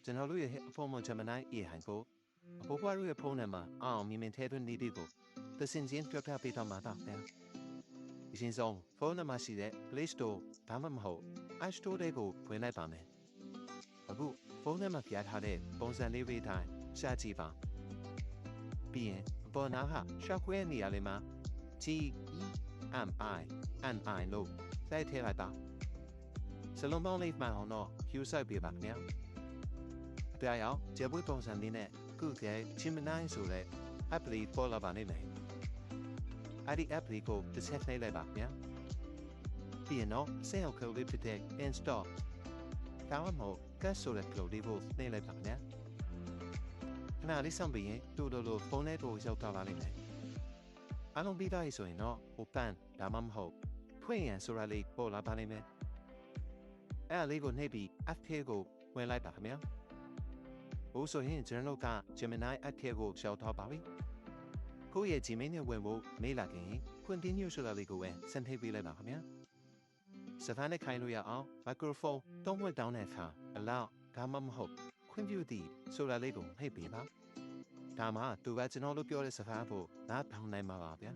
ကျွန်တော်တို့ရဲ့ဖုန်းမှာ Gemini AI ကိုအဖိုးဖွားတို့ရဲ့ဖုန်းထဲမှာအောင်မြင်မြင်ထည့်သွင်းနေပြီကိုသစင်ချင်းပြောပြပေးတော့မှာတော့ဗျာအရင်ဆုံးဖုန်းထဲမှာရှိတဲ့ Play Store ဒါမှမဟုတ် App Store တွေကိုဝင်လိုက်ပါမယ်အခုဖုန်းထဲမှာပြထားတဲ့ပုံစံလေးတွေတိုင်းရှာကြည့်ပါပြီးရင်အပေါ်နားကရှောက်ခွဲနေရာလေးမှာ GEMIလို့စိုက်ထည့်လိုက်ပါစလုံးပေါင်းလေးမှန်အောင်တော့ Q စိုက်ပေးပါခင်ဗျာအပြာရောင်ကျေပွေးပုံစံလေးနဲ့ခုကဲ Gemini ဆိုတဲ့ app လေးပေါ်လာပါနေမယ်အဲ့ဒီ app လေးကိုတစ်ချက်နှိပ်လိုက်ပါခင်ဗျာပြီးရင်တော့စင်ရောက်ခလုတ်လေးဖြစ်တဲ့ install ဒါမှမဟုတ် cut ဆိုတဲ့ခလုတ်လေးကိုနှိပ်လိုက်ပါခင်ဗျာခဏလေးစောင့်ပြီးရင်တိုးတိုးဖုန်းထဲကိုရောက်သွားပါလိမ့်မယ်အားလုံးပြီးသားပြီဆိုရင်တော့ open ဒါမှမဟုတ်ဖွင့်ရန်ဆိုတာလေးပေါ်လာပါလိမ့်မယ်အဲ့ဒါလေးကိုနှိပ်ပြီး app ထဲကိုဝင်လိုက်ပါခင်ဗျာဘို့ဆိုရင်ကျွန်တော်တို့က Gemini app ထဲကိုရောက်သွားပါပြီကိုယ့်ရဲ့ Gmail နဲ့ဝင်ဖို့မေးလာခင် continue ဆိုတာလေးကိုပဲစမ်းထည့်ပေးလိုက်ပါခင်ဗျာစဖန်နဲ့ခိုင်းလို့ရအောင် microphone တုံးဝက်တောင်းတဲ့အခါ allow ဒါမှမဟုတ်ခွင့်ပြုသည်ဆိုတာလေးကိုနှိပ်ပေးပါဒါမှသူကကျွန်တော်တို့ပြောတဲ့စကားကိုနားထောင်နိုင်မှာပါဗျာ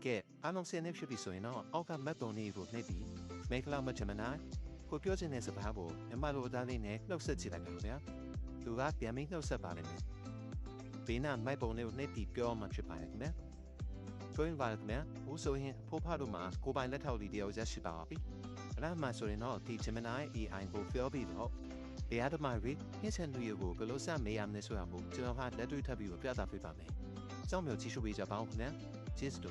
ကဲအားလုံးစနေဖြစ်ပြီဆိုရင်တော့အောက်ကမတ်ပုံလေးကိုနှိပ်ပြီး make cloud Gemini ကိုပြောချင်တဲ့စကားကိုမြန်မာလိုအသားလေးနဲ့နှုတ်ဆက်ကြည့်လိုက်ပါဗျာသူကပြန်ပြီးနှုတ်ဆက်ပါလိမ့်မယ်ဘေးနားမိုက်ပုံလေးကိုနှိပ်ပြီးပြောမှဖြစ်ပါရဲ့ခင်ဗျာဆိုရင်ပါခင်ဗျာဦးဆိုရင်ဖိုးဖားတို့မှာကိုပိုင်လက်ထောက်လေးတယောက်ရရှိပါပြီအဲ့ဒါမှဆိုရင်တော့ဒီ Gemini AI ကိုပြောပြီးတော့ဘယ်အဒမရီဟင်းချန်လူရုပ်ကိုဘယ်လိုစမေးရမလဲဆိုတာကိုကျွန်တော်ကလက်တွေ့ထပ်ပြီးပြသပေးပါမယ်စောင့်မျှော်ကြည့်ရှုပေးကြပါဦးခင်ဗျာကျေးဇူး